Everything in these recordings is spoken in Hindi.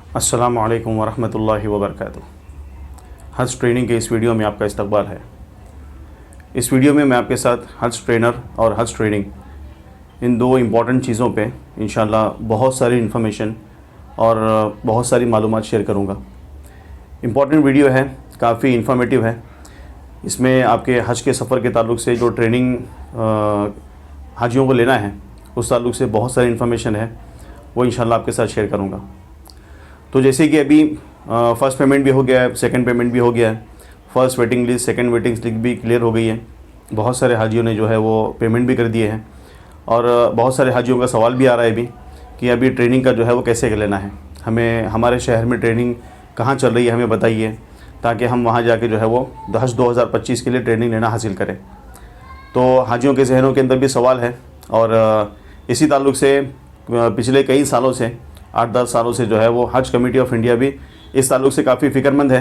अस्सलामु अलैकुम वरहमतुल्लाहि वबरकातुहू। हज ट्रेनिंग के इस वीडियो में आपका इस्तकबाल है। इस वीडियो में मैं आपके साथ हज ट्रेनर और हज ट्रेनिंग इन दो इम्पॉर्टेंट चीज़ों पे इंशाल्लाह बहुत सारी इन्फॉर्मेशन और बहुत सारी मालूमात शेयर करूँगा। इम्पॉर्टेंट वीडियो है, काफ़ी इन्फॉर्मेटिव है। इसमें आपके हज के सफ़र के ताल्लुक़ से जो ट्रेनिंग हाजियों को लेना है उस ताल्लुक़ से बहुत सारी इन्फॉर्मेशन है, वो इंशाल्लाह आपके साथ शेयर करूँगा। तो जैसे कि अभी फ़र्स्ट पेमेंट भी हो गया है, सेकंड पेमेंट भी हो गया है, first waiting list second waiting list भी क्लियर हो गई है। बहुत सारे हाजियों ने जो है वो पेमेंट भी कर दिए हैं और बहुत सारे हाजियों का सवाल भी आ रहा है अभी कि अभी ट्रेनिंग का जो है वो कैसे लेना है, हमें हमारे शहर में ट्रेनिंग कहाँ चल रही है हमें बताइए, ताकि हम वहाँ जाके जो है वो हज 2025 के लिए ट्रेनिंग लेना हासिल करें। तो हाजियों के जहनों के अंदर भी सवाल है और इसी ताल्लुक़ से पिछले कई सालों से 8-10 सालों से जो है वो हज कमेटी ऑफ इंडिया भी इस ताल्लुक़ से काफ़ी फ़िक्रमंद है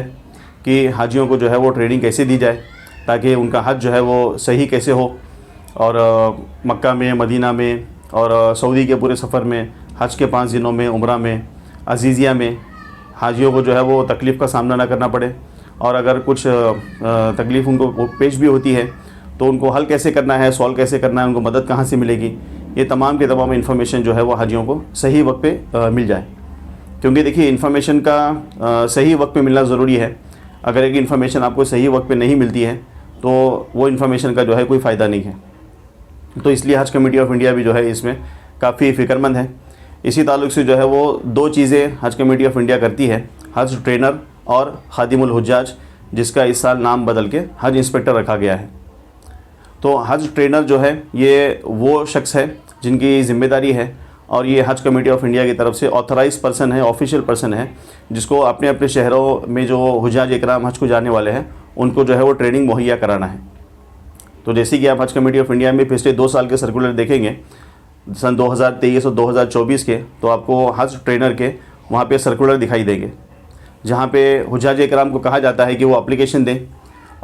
कि हाजियों को जो है वो ट्रेनिंग कैसे दी जाए ताकि उनका हज जो है वो सही कैसे हो और मक्का में, मदीना में और सऊदी के पूरे सफ़र में, हज के 5 दिनों में, उम्रा में, अज़ीज़िया में हाजियों को जो है वो तकलीफ़ का सामना ना करना पड़े और अगर कुछ तकलीफ़ उनको पेश भी होती है तो उनको हल कैसे करना है, सॉल्व कैसे करना है, उनको मदद कहाँ से मिलेगी, ये तमाम के तमाम इन्फॉर्मेशन जो है वो हाजियों को सही वक्त पे मिल जाए। क्योंकि देखिए इन्फॉर्मेशन का सही वक्त पे मिलना ज़रूरी है। अगर एक इन्फॉर्मेशन आपको सही वक्त पे नहीं मिलती है तो वो इन्फॉर्मेशन का जो है कोई फ़ायदा नहीं है। तो इसलिए हज कमेटी ऑफ इंडिया भी जो है इसमें काफ़ी फ़िक्रमंद है। इसी ताल्लुक़ से जो है वो दो चीज़ें हज कमेटी ऑफ इंडिया करती है, हज ट्रेनर और खादिमुल हुज्जाज, जिसका इस साल नाम बदल के हज इंस्पेक्टर रखा गया है। तो हज ट्रेनर जो है ये वो शख्स है जिनकी ज़िम्मेदारी है और ये हज कमेटी ऑफ इंडिया की तरफ से ऑथराइज़ पर्सन है, ऑफिशियल पर्सन है, जिसको अपने अपने शहरों में जो हुज्जाज इकराम हज को जाने वाले हैं उनको जो है वो ट्रेनिंग मुहैया कराना है। तो जैसे कि आप हज कमेटी ऑफ इंडिया में पिछले 2 साल के सर्कुलर देखेंगे सन 2023 और 2024 के, तो आपको हज ट्रेनर के वहाँ पे सर्कुलर दिखाई देंगे जहाँ पे हुज्जाज इकराम को कहा जाता है कि वो एप्लीकेशन दें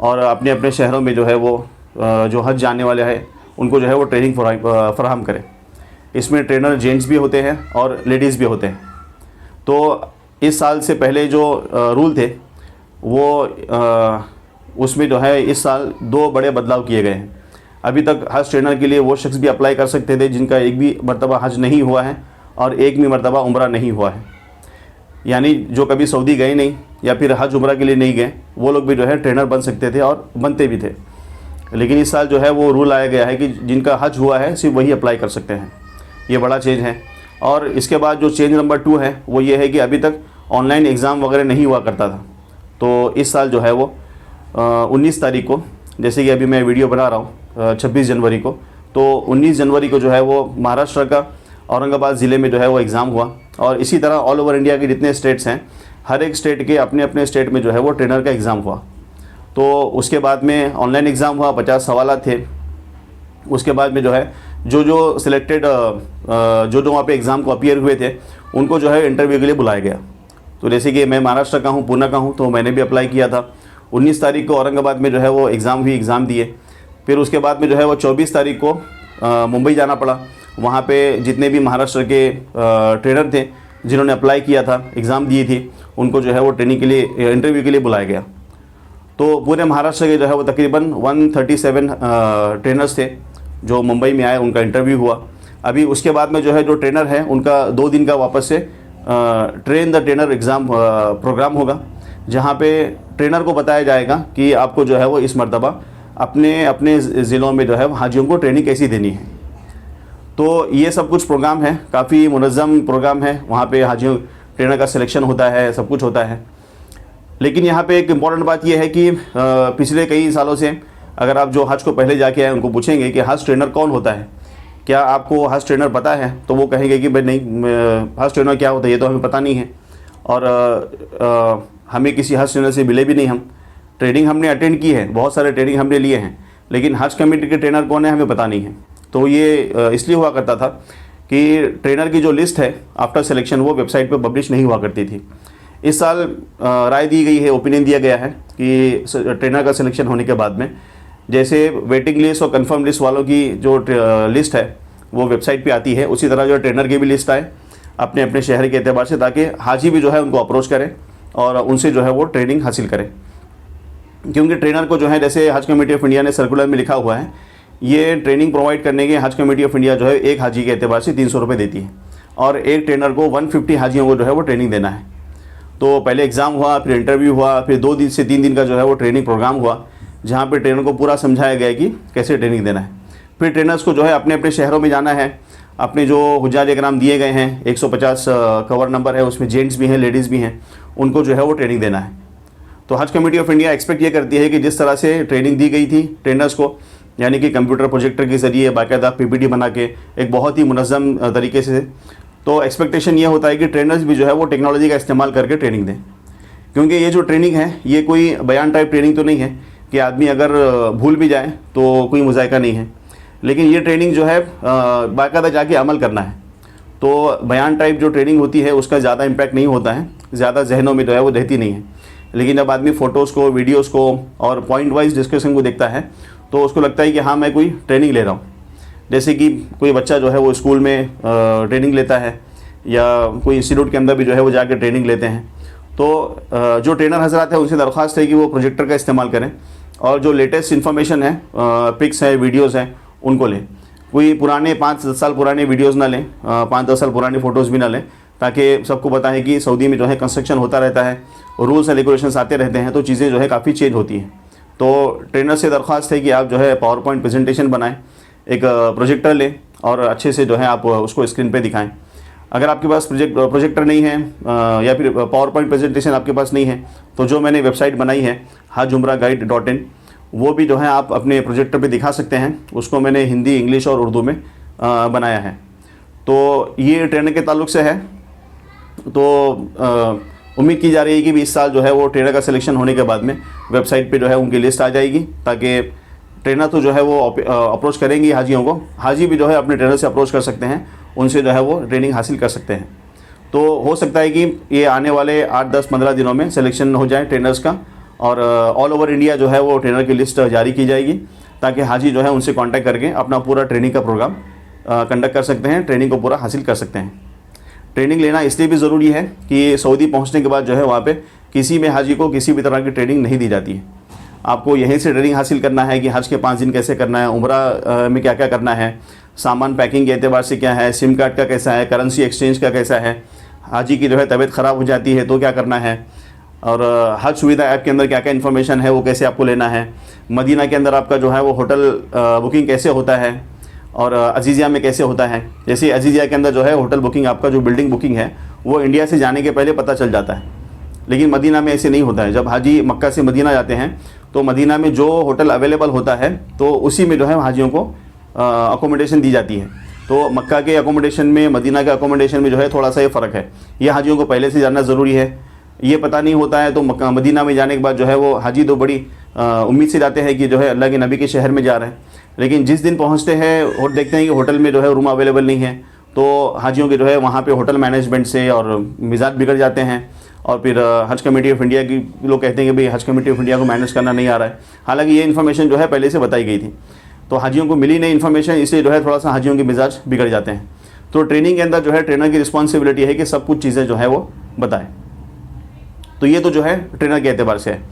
और अपने अपने शहरों में जो है वो जो हज जाने वाले हैं उनको जो है वो ट्रेनिंग फराहम करें। इसमें ट्रेनर जेंट्स भी होते हैं और लेडीज़ भी होते हैं। तो इस साल से पहले जो रूल थे वो उसमें जो है इस साल 2 बड़े बदलाव किए गए हैं। अभी तक हज ट्रेनर के लिए वो शख्स भी अप्लाई कर सकते थे जिनका एक भी मरतबा हज नहीं हुआ है और एक भी मरतबा उम्रा नहीं हुआ है, यानी जो कभी सऊदी गए नहीं या फिर हज उम्रा के लिए नहीं गए, वो लोग भी जो है ट्रेनर बन सकते थे और बनते भी थे। लेकिन इस साल जो है वो रूल आया गया है कि जिनका हज हुआ है सिर्फ वही अप्लाई कर सकते हैं। ये बड़ा चेंज है। और इसके बाद जो चेंज नंबर 2 है वो ये है कि अभी तक ऑनलाइन एग्ज़ाम वगैरह नहीं हुआ करता था। तो इस साल जो है वो 19 तारीख को, जैसे कि अभी मैं वीडियो बना रहा हूँ 26 जनवरी को, तो 19 जनवरी को जो है वो महाराष्ट्र का औरंगाबाद ज़िले में जो है वो एग्ज़ाम हुआ। और इसी तरह ऑल ओवर इंडिया के जितने स्टेट्स हैं, हर एक स्टेट के अपने अपने स्टेट में जो है वो ट्रेनर का एग्ज़ाम हुआ। तो उसके बाद में ऑनलाइन एग्ज़ाम हुआ, 50 सवाल थे। उसके बाद में जो है जो सिलेक्टेड जो वहाँ पे एग्ज़ाम को अपीयर हुए थे उनको जो है इंटरव्यू के लिए बुलाया गया। तो जैसे कि मैं महाराष्ट्र का हूँ, पुणे का हूँ, तो मैंने भी अप्लाई किया था। 19 तारीख को औरंगाबाद में जो है वो एग्ज़ाम हुई, एग्ज़ाम दिए। फिर उसके बाद में जो है वो 24 तारीख को मुंबई जाना पड़ा। वहाँ पे जितने भी महाराष्ट्र के ट्रेनर थे जिन्होंने अप्लाई किया था, एग्ज़ाम दिए थी, उनको जो है वो ट्रेनिंग के लिए, इंटरव्यू के लिए बुलाया गया। तो पूरे महाराष्ट्र के जो है वो तकरीबन 137 ट्रेनर्स थे जो मुंबई में आए, उनका इंटरव्यू हुआ। अभी उसके बाद में जो है जो ट्रेनर है उनका 2 दिन का वापस से train the trainer exam programme होगा, जहाँ पे ट्रेनर को बताया जाएगा कि आपको जो है वो इस मरतबा अपने अपने ज़िलों में जो है हाजियों को ट्रेनिंग कैसी देनी है। तो ये सब कुछ प्रोग्राम है, काफ़ी मुनज़्ज़म प्रोग्राम है। वहाँ पे हाजियों ट्रेनर का सिलेक्शन होता है, सब कुछ होता है। लेकिन यहाँ पे एक इम्पॉर्टेंट बात यह है कि पिछले कई सालों से अगर आप जो हज को पहले जाके आए उनको पूछेंगे कि हज ट्रेनर कौन होता है, क्या आपको हज ट्रेनर पता है, तो वो कहेंगे कि भाई नहीं, हज ट्रेनर क्या होता है ये तो हमें पता नहीं है और हमें किसी हज ट्रेनर से मिले भी नहीं। हम ट्रेनिंग हमने अटेंड की है, बहुत सारे ट्रेनिंग हमने लिए हैं, लेकिन हज कमेटी के ट्रेनर कौन है हमें पता नहीं है। तो ये इसलिए हुआ करता था कि ट्रेनर की जो लिस्ट है आफ्टर सिलेक्शन वो वेबसाइट पर पब्लिश नहीं हुआ करती थी। इस साल राय दी गई है, ओपिनियन दिया गया है कि ट्रेनर का सिलेक्शन होने के बाद में जैसे वेटिंग लिस्ट और कंफर्म लिस्ट वालों की जो लिस्ट है वो वेबसाइट पे आती है, उसी तरह जो ट्रेनर की भी लिस्ट आए अपने अपने शहर के एतबार से, ताकि हाजी भी जो है उनको अप्रोच करें और उनसे जो है वो ट्रेनिंग हासिल करें। क्योंकि ट्रेनर को जो है, जैसे हज कमेटी ऑफ इंडिया ने सर्कुलर में लिखा हुआ है, ये ट्रेनिंग प्रोवाइड करने के हज कमेटी ऑफ इंडिया जो है एक हाजी के एतबार से 300 रुपये देती है और एक ट्रेनर को 150 हाजियों को जो है वो ट्रेनिंग देना है। तो पहले एग्ज़ाम हुआ, फिर इंटरव्यू हुआ, फिर 2 दिन से 3 दिन का जो है वो ट्रेनिंग प्रोग्राम हुआ, जहाँ पे ट्रेनर को पूरा समझाया गया कि कैसे ट्रेनिंग देना है। फिर ट्रेनर्स को जो है अपने अपने शहरों में जाना है, अपने जो हुज्जाज इकराम दिए गए हैं 150 कवर नंबर है, उसमें जेंट्स भी हैं लेडीज़ भी हैं, उनको जो है वो ट्रेनिंग देना है। तो हज कमेटी ऑफ इंडिया एक्सपेक्ट ये करती है कि जिस तरह से ट्रेनिंग दी गई थी ट्रेनर्स को, यानी कि कंप्यूटर प्रोजेक्टर के ज़रिए बाकायदा PPT बना के एक बहुत ही मुनज़्ज़म तरीके से, तो एक्सपेक्टेशन ये होता है कि ट्रेनर्स भी जो है वो टेक्नोलॉजी का इस्तेमाल करके ट्रेनिंग दें। क्योंकि ये जो ट्रेनिंग है ये कोई बयान टाइप ट्रेनिंग तो नहीं है कि आदमी अगर भूल भी जाए तो कोई मुज़ायका नहीं है, लेकिन ये ट्रेनिंग जो है बाकायदा जाके अमल करना है। तो बयान टाइप जो ट्रेनिंग होती है उसका ज़्यादा इम्पैक्ट नहीं होता है, ज़्यादा जहनों में जो है वो रहती नहीं है। लेकिन जब आदमी फ़ोटोज़ को, वीडियोज़ को और पॉइंट वाइज डिस्कशन को देखता है तो उसको लगता है कि हाँ मैं कोई ट्रेनिंग ले रहा हूँ। जैसे कि कोई बच्चा जो है वो स्कूल में ट्रेनिंग लेता है या कोई इंस्टीट्यूट के अंदर भी जो है वो जाकर ट्रेनिंग लेते हैं, तो जो ट्रेनर हजरात है उनसे दरख्वास्त है कि वो प्रोजेक्टर का इस्तेमाल करें और जो लेटेस्ट इन्फॉर्मेशन है, पिक्स है, वीडियोज़ हैं, उनको लें। कोई पुराने 5-10 साल पुराने वीडियोज़ ना लें, 5-10 साल पुरानी फ़ोटोज़ भी ना लें, ताकि सबको पता है कि सऊदी में जो है कंस्ट्रक्शन होता रहता है, रूल्स एंड रेगुलेशंस आते रहते हैं, तो चीज़ें जो है काफ़ी चेंज होती हैं। तो ट्रेनर से दरख्वास्त है कि आप जो है पावर पॉइंट प्रेजेंटेशन बनाएं, एक प्रोजेक्टर लें और अच्छे से जो है आप उसको स्क्रीन पे दिखाएं। अगर आपके पास प्रोजेक्टर नहीं है या फिर पावर पॉइंट प्रेजेंटेशन आपके पास नहीं है, तो जो मैंने वेबसाइट बनाई है hajumrahguide.in, वो भी जो है आप अपने प्रोजेक्टर पे दिखा सकते हैं। उसको मैंने हिंदी, इंग्लिश और उर्दू में बनाया है। तो ये ट्रेनर के ताल्लुक से है। तो उम्मीद की जा रही है कि 20 साल जो है वो ट्रेनर का सिलेक्शन होने के बाद में वेबसाइट पे जो है उनकी लिस्ट आ जाएगी, ताकि ट्रेनर तो जो है वो अप्रोच करेंगे हाजियों को, हाजी भी जो है अपने ट्रेनर से अप्रोच कर सकते हैं, उनसे जो है वो ट्रेनिंग हासिल कर सकते हैं। तो हो सकता है कि ये आने वाले 8-10-15 दिनों में सिलेक्शन हो जाए ट्रेनर्स का, और ऑल ओवर इंडिया जो है वो ट्रेनर की लिस्ट जारी की जाएगी, ताकि हाजी जो है उनसे कांटेक्ट करके अपना पूरा ट्रेनिंग का प्रोग्राम कंडक्ट कर सकते हैं, ट्रेनिंग को पूरा हासिल कर सकते हैं। ट्रेनिंग लेना इसलिए भी ज़रूरी है कि सऊदी पहुंचने के बाद जो है वहाँ पे किसी में हाजी को किसी भी तरह की ट्रेनिंग नहीं दी जाती है। आपको यहीं से ट्रेनिंग हासिल करना है कि हज के 5 दिन कैसे करना है, उम्रा में क्या क्या करना है, सामान पैकिंग के एतबार से क्या है, सिम कार्ड का कैसा है, करेंसी एक्सचेंज का कैसा है, हाजी की जो है तबीयत ख़राब हो जाती है तो क्या करना है, और हज सुविधा ऐप के अंदर क्या क्या इन्फॉर्मेशन है वो कैसे आपको लेना है, मदीना के अंदर आपका जो है वो होटल बुकिंग कैसे होता है, और अजीज़िया में कैसे होता है। जैसे अजीज़िया के अंदर जो है होटल बुकिंग, आपका जो बिल्डिंग बुकिंग है वो इंडिया से जाने के पहले पता चल जाता है, लेकिन मदीना में ऐसे नहीं होता है। जब हाजी मक्का से मदीना जाते हैं तो मदीना में जो होटल अवेलेबल होता है तो उसी में जो है हाजियों को अकोमोडेशन दी जाती है। तो मक्का के अकोमोडेशन में, मदीना के अकोमोडेशन में जो है थोड़ा सा ये फ़र्क है, ये हाजियों को पहले से जानना ज़रूरी है। ये पता नहीं होता है तो मदीना में जाने के बाद जो है वो हाजी तो बड़ी उम्मीद से जाते हैं कि जो है अल्लाह के नबी के शहर में जा रहे हैं, लेकिन जिस दिन पहुंचते हैं और देखते हैं कि होटल में जो है रूम अवेलेबल नहीं है, तो हाजियों के जो है वहाँ पे होटल मैनेजमेंट से और मिजाज बिगड़ जाते हैं। और फिर हज कमेटी ऑफ इंडिया की लोग कहते हैं कि भाई हज कमेटी ऑफ इंडिया को मैनेज करना नहीं आ रहा है, हालांकि ये इन्फॉर्मेशन जो है पहले से बताई गई थी, तो हाजियों को मिली नहीं इन्फॉर्मेशन, इसलिए जो है थोड़ा सा हाजियों के मिजाज बिगड़ जाते हैं। तो ट्रेनिंग के अंदर जो है ट्रेनर की रिस्पॉन्सिबिलिटी है कि सब कुछ चीज़ें जो है वो बताएं। तो ये तो जो है ट्रेनर के एतबार से है।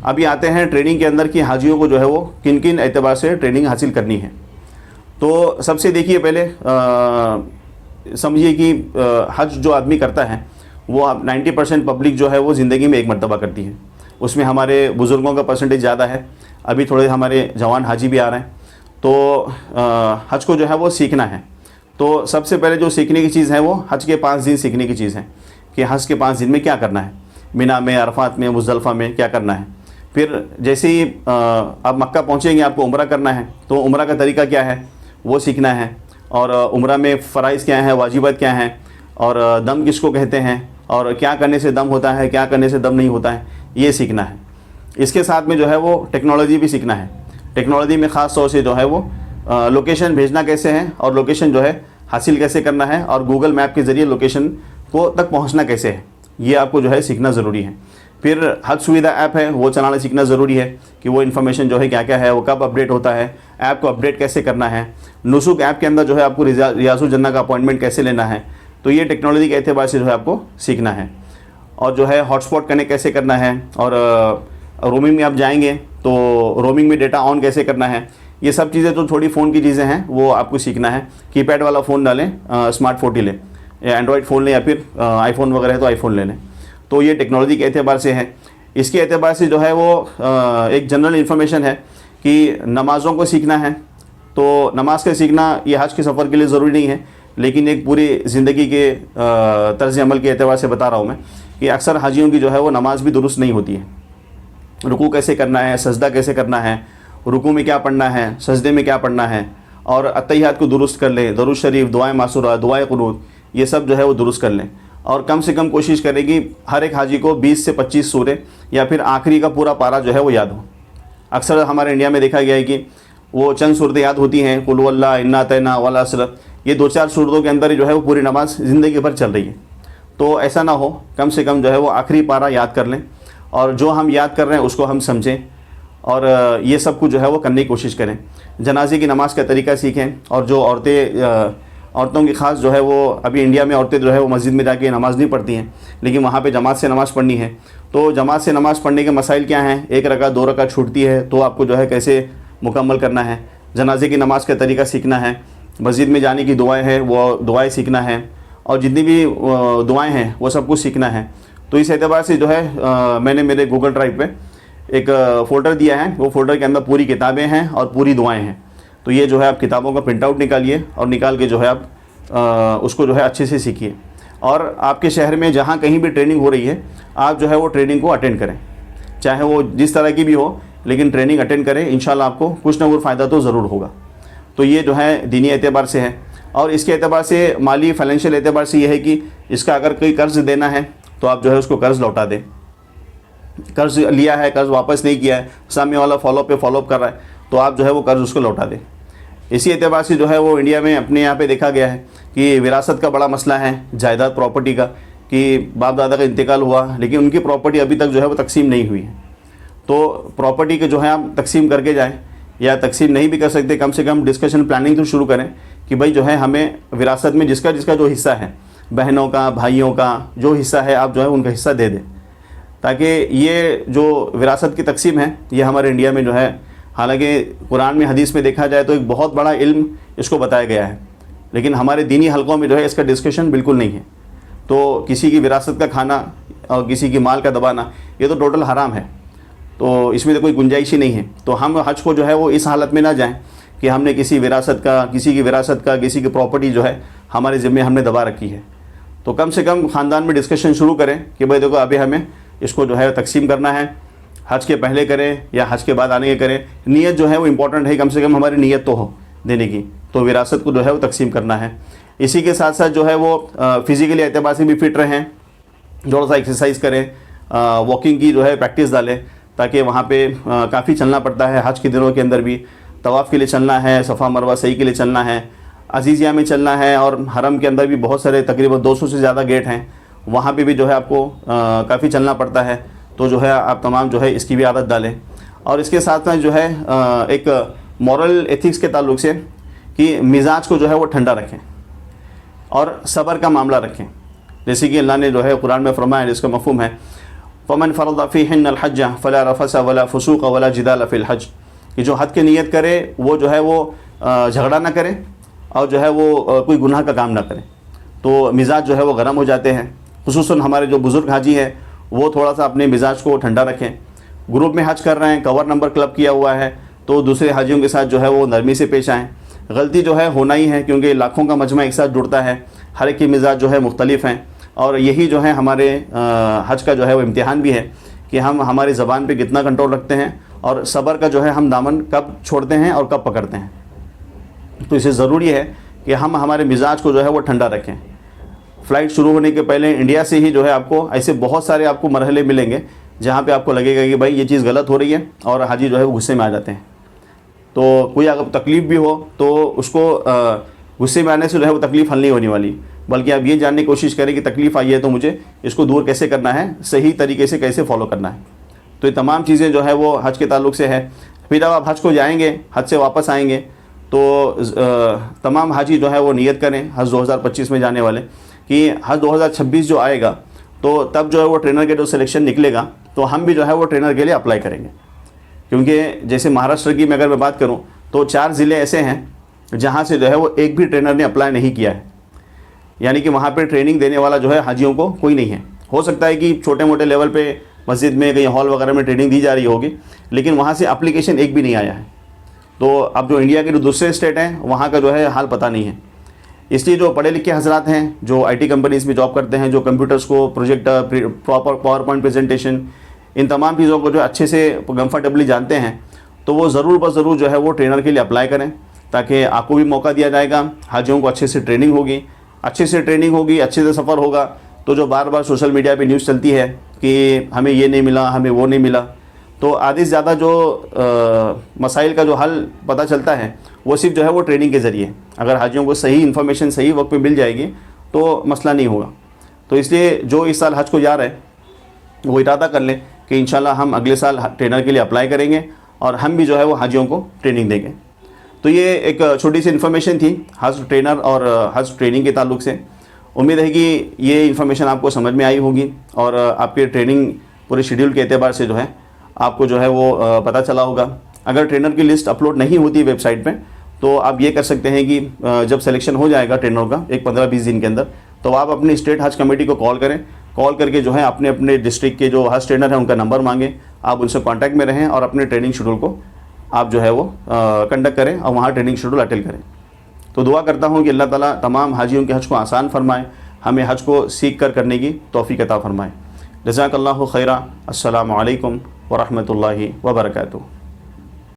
अभी आते हैं ट्रेनिंग के अंदर कि हाजियों को जो है वो किन किन एतबार से ट्रेनिंग हासिल करनी है। तो सबसे देखिए पहले समझिए कि हज जो आदमी करता है वो 90% पब्लिक जो है वो ज़िंदगी में एक मरतबा करती है। उसमें हमारे बुज़ुर्गों का परसेंटेज ज़्यादा है, अभी थोड़े हमारे जवान हाजी भी आ रहे हैं। तो हज को जो है वो सीखना है। तो सबसे पहले जो सीखने की चीज़ है वो हज के 5 दिन सीखने की चीज़ है कि हज के 5 दिन में क्या करना है, मिना में, अरफात में, मुज़दलिफ़ा में क्या करना है। फिर जैसे ही आप मक्का पहुँचेंगे आपको उम्रा करना है, तो उम्रा का तरीका क्या है वो सीखना है, और उम्रा में फ़राइज़ क्या हैं, वाजिबात क्या हैं, और दम किसको कहते हैं, और क्या करने से दम होता है, क्या करने से दम नहीं होता है, ये सीखना है। इसके साथ में जो है वो टेक्नोलॉजी भी सीखना है। टेक्नोलॉजी में ख़ास तौर से जो है वो लोकेशन भेजना कैसे है और लोकेशन जो है हासिल कैसे करना है, और गूगल मैप के ज़रिए लोकेशन को तक पहुंचना कैसे है, ये आपको जो है सीखना ज़रूरी है। फिर हज सुविधा ऐप है वो चलाना सीखना ज़रूरी है कि वो इन्फॉर्मेशन जो है क्या क्या है, वो कब अपडेट होता है, ऐप को अपडेट कैसे करना है। नुसुक ऐप के अंदर जो है आपको रियाजुल जन्ना का अपॉइंटमेंट कैसे लेना है, तो ये टेक्नोलॉजी के एतबार से जो है आपको सीखना है। और जो है हॉटस्पॉट कनेक्ट कैसे करना है, और रोमिंग में आप जाएंगे तो रोमिंग में डेटा ऑन कैसे करना है, ये सब चीज़ें तो थोड़ी फ़ोन की चीज़ें हैं, वो आपको सीखना है। कीपैड वाला फ़ोन डालें, स्मार्ट 40 लें, या एंड्रॉयड फ़ोन लें, या फिर आईफोन वगैरह है तो आईफोन ले लें। तो ये टेक्नोलॉजी के एतबार से है। इसके एतबार से जो है वो एक जनरल इन्फॉर्मेशन है कि नमाज़ों को सीखना है। तो नमाज का सीखना ये हज के सफ़र के लिए ज़रूरी नहीं है, लेकिन एक पूरी ज़िंदगी के तर्ज़ अमल के एतबार से बता रहा हूँ मैं कि अक्सर हाजियों की जो है वो नमाज भी दुरुस्त नहीं होती है। रुकू कैसे करना है, सजदा कैसे करना है, रुकू में क्या पढ़ना है, सजदे में क्या पढ़ना है, और अत्तहियात को दुरुस्त कर लें, दरूद शरीफ, दुआए मासूरा, दुआए कुनूत, ये सब जो है वो दुरुस्त कर लें। और कम से कम कोशिश करें कि हर एक हाजी को 20 से 25 सूरे या फिर आखिरी का पूरा पारा जो है वो याद हो। अक्सर हमारे इंडिया में देखा गया है कि वो चंद सूरतें याद होती हैं, कुल हुवल्लाह, इन्ना अतैना, वल असर, ये 2-4 सूरतों के अंदर ही जो है वो पूरी नमाज ज़िंदगी भर चल रही है। तो ऐसा ना हो, कम से कम जो है वो आखिरी पारा याद कर लें, और जो हम याद कर रहे हैं उसको हम समझें, और ये सब कुछ जो है वो करने की कोशिश करें। जनाजे की नमाज़ का तरीका सीखें। और जो औरतों की ख़ास जो है वो, अभी इंडिया में औरतें जो है वो मस्जिद में जाके नमाज़ नहीं पढ़ती हैं, लेकिन वहाँ पे जमात से नमाज़ पढ़नी है। तो जमात से नमाज़ पढ़ने के मसाइल क्या हैं, 1 रकात 2 रकात छूटती है, तो आपको जो है कैसे मुकम्मल करना है। जनाजे की नमाज़ का तरीका सीखना है। मस्जिद में जाने की दुआएं हैं वो दुआएं सीखना है, और जितनी भी दुआएं हैं वो सब कुछ सीखना है। तो इस एतबार से जो है मैंने मेरे गूगल ड्राइव पे एक फ़ोल्डर दिया है, वो फ़ोल्डर के अंदर पूरी किताबें हैं और पूरी दुआएं हैं। तो ये जो है आप किताबों का प्रिंट आउट निकालिए, और निकाल के जो है आप उसको जो है अच्छे से सीखिए। और आपके शहर में जहाँ कहीं भी ट्रेनिंग हो रही है, आप जो है वो ट्रेनिंग को अटेंड करें, चाहे वो जिस तरह की भी हो, लेकिन ट्रेनिंग अटेंड करें। इंशाल्लाह आपको कुछ ना कुछ फ़ायदा तो ज़रूर होगा। तो ये जो है दीनी एतबार से है। और इसके एतबार से, माली फाइनेंशियल एतबार से ये है कि इसका अगर कोई कर्ज़ देना है तो आप जो है उसको कर्ज़ लौटा दें। कर्ज़ लिया है, कर्ज़ वापस नहीं किया है, सामने वाला फॉलोअप कर रहा है, तो आप जो है वो कर्ज़ उसको लौटा दें। इसी एतबार से जो है वो इंडिया में अपने यहाँ पे देखा गया है कि विरासत का बड़ा मसला है, जायदाद प्रॉपर्टी का, कि बाप दादा का इंतकाल हुआ लेकिन उनकी प्रॉपर्टी अभी तक जो है वो तकसीम नहीं हुई है। तो प्रॉपर्टी के जो है आप तकसीम करके जाएं, या तकसीम नहीं भी कर सकते, कम से कम डिस्कशन प्लानिंग तो शुरू करें कि भाई जो है हमें विरासत में जिसका जिसका जो हिस्सा है, बहनों का, भाइयों का जो हिस्सा है, आप जो है उनका हिस्सा दे दें, ताकि ये जो विरासत की तकसीम है ये हमारे इंडिया में जो है, हालांकि कुरान में, हदीस में देखा जाए तो एक बहुत बड़ा इल्म इसको बताया गया है, लेकिन हमारे दीनी हलकों में जो है इसका डिस्कशन बिल्कुल नहीं है। तो किसी की विरासत का खाना और किसी की माल का दबाना, ये तो टोटल हराम है, तो इसमें तो कोई गुंजाइश ही नहीं है। तो हम हज को जो है वो इस हालत में ना जाएं कि हमने किसी की विरासत का, किसी की प्रॉपर्टी जो है हमारे ज़िम्मे हमने दबा रखी है। तो कम से कम ख़ानदान में डिस्कशन शुरू करें कि भाई देखो अभी हमें इसको जो है तकसीम करना है, हज के पहले करें या हज के बाद आने के करें। नीयत जो है वो इम्पोर्टेंट है, कम से कम हमारी नीयत तो हो देने की, तो विरासत को जो है वो तकसीम करना है। इसी के साथ साथ जो है वो फ़िज़िकली एतबार से भी फिट रहें, थोड़ा सा एक्सरसाइज करें, वॉकिंग की जो है प्रैक्टिस डालें, ताकि वहाँ पे काफ़ी चलना पड़ता है हज के दिनों के अंदर भी। तवाफ़ के लिए चलना है, सफ़ा मरवा सही के लिए चलना है, अजीज़िया में चलना है, और हरम के अंदर भी बहुत सारे तकरीबन 200 से ज़्यादा गेट हैं, वहाँ पे भी जो है आपको काफ़ी चलना पड़ता है। तो जो है आप तमाम जो है इसकी भी आदत डालें। और इसके साथ में जो है एक मॉरल एथिक्स के ताल्लुक से कि मिजाज को जो है वो ठंडा रखें और सब्र का मामला रखें। जैसे कि अल्लाह ने जो है कुरान में फरमाया, जिसका मफ़हूम है फ़मन फ़रज़ फ़ीहिन्नल हज्ज फ़ला रफ़स वला फ़ुसूक़ वला जिदाल फ़िल हज, कि जो हज की नीयत करे वो जो है वो झगड़ा ना करे और जो है वो कोई गुनाह का काम ना करे। तो मिजाज जो है वो गर्म हो जाते हैं। खुसूसन हमारे जो बुज़ुर्ग हाजी हैं वो थोड़ा सा अपने मिजाज को ठंडा रखें। ग्रुप में हज कर रहे हैं, कवर नंबर क्लब किया हुआ है, तो दूसरे हाजियों के साथ जो है वो नरमी से पेश आएँ। गलती जो है होना ही है, क्योंकि लाखों का मजमा एक साथ जुड़ता है, हर एक की मिजाज जो है मुख्तलिफ हैं, और यही जो है हमारे हज का जो है वो इम्तिहान भी है कि हम हमारी ज़बान पे कितना कंट्रोल रखते हैं, और सब्र का जो है हम दामन कब छोड़ते हैं और कब पकड़ते हैं। तो इसे ज़रूरी है कि हम हमारे मिजाज को जो है वो ठंडा रखें। फ़्लाइट शुरू होने के पहले इंडिया से ही जो है आपको ऐसे बहुत सारे आपको मरहले मिलेंगे जहाँ पे आपको लगेगा कि भाई ये चीज़ गलत हो रही है, और हाजी जो है वो गुस्से में आ जाते हैं। तो कोई अगर तकलीफ़ भी हो तो उसको गुस्से में आने से जो है वो तकलीफ़ हल नहीं होने वाली, बल्कि आप ये जानने की कोशिश करें कि तकलीफ़ आई है तो मुझे इसको दूर कैसे करना है, सही तरीके से कैसे फॉलो करना है। तो ये तमाम चीज़ें जो है वो हज के ताल्लुक से है। फिर जब आप हज को जाएंगे, हज से वापस आएंगे, तो तमाम हाजी जो है वो नियत करें हज 2025 में जाने वाले कि हज 2026 जो आएगा तो तब जो है वो ट्रेनर के जो सिलेक्शन निकलेगा तो हम भी जो है वो ट्रेनर के लिए अप्लाई करेंगे। क्योंकि जैसे महाराष्ट्र की मैं अगर मैं बात करूं तो 4 ज़िले ऐसे हैं जहां से जो है वो एक भी ट्रेनर ने अप्लाई नहीं किया है, यानी कि वहां पे ट्रेनिंग देने वाला जो है हाजियों को कोई नहीं है। हो सकता है कि छोटे मोटे लेवल पे मस्जिद में कहीं हॉल वगैरह में ट्रेनिंग दी जा रही होगी, लेकिन वहाँ से एप्लीकेशन एक भी नहीं आया है। तो अब जो इंडिया के जो दूसरे स्टेट हैं वहाँ का जो है हाल पता नहीं है। इसलिए जो पढ़े लिखे हजरात हैं जो IT कंपनीज़ में जॉब करते हैं, जो कंप्यूटर्स को, projector, proper PowerPoint presentation, इन तमाम चीज़ों को जो अच्छे से कंफर्टेबली जानते हैं, तो वो ज़रूर ब ज़रूर जो है वो ट्रेनर के लिए अप्लाई करें, ताकि आपको भी मौका दिया जाएगा, हाजियों को अच्छे से ट्रेनिंग होगी, अच्छे से सफ़र होगा। तो जो बार बार सोशल मीडिया पे न्यूज़ चलती है कि हमें ये नहीं मिला, हमें वो नहीं मिला, तो आधे से ज़्यादा जो मसाइल का जो हल पता चलता है वो सिर्फ जो है वो ट्रेनिंग के ज़रिए, अगर हाजियों को सही इन्फॉर्मेशन सही वक्त पे मिल जाएगी तो मसला नहीं होगा। तो इसलिए जो इस साल हज को जा रहे हैं वो इरादा कर लें कि इंशाल्लाह हम अगले साल ट्रेनर के लिए अप्लाई करेंगे और हम भी जो है वो हाजियों को ट्रेनिंग देंगे। तो ये एक छोटी सी इन्फॉर्मेशन थी हज ट्रेनर और हज ट्रेनिंग के ताल्लुक से। उम्मीद है कि ये इन्फॉर्मेशन आपको समझ में आई होगी और आपके ट्रेनिंग पूरे शेड्यूल के एतबार से जो है आपको जो है वो पता चला होगा। अगर ट्रेनर की लिस्ट अपलोड नहीं होती वेबसाइट पे तो आप ये कर सकते हैं कि जब सिलेक्शन हो जाएगा ट्रेनर का एक 15-20 दिन के अंदर, तो आप अपनी स्टेट हज कमेटी को कॉल करें। कॉल करके जो है अपने अपने डिस्ट्रिक्ट के जो हज ट्रेनर हैं उनका नंबर मांगें, आप उनसे कॉन्टैक्ट में रहें और अपने ट्रेनिंग शेड्यूल को आप जो है वो कंडक्ट करें और वहाँ ट्रेनिंग शेड्यूल अटेंड करें। तो दुआ करता हूँ कि अल्लाह ताला तमाम हाजियों के हज को आसान फरमाए, हमें हज को सीख कर करने की तौफीक अता फरमाए। जज़ाकल्लाहु खैरा। अस्सलामु अलैकुम व रहमतुल्लाहि व बरकातुहू।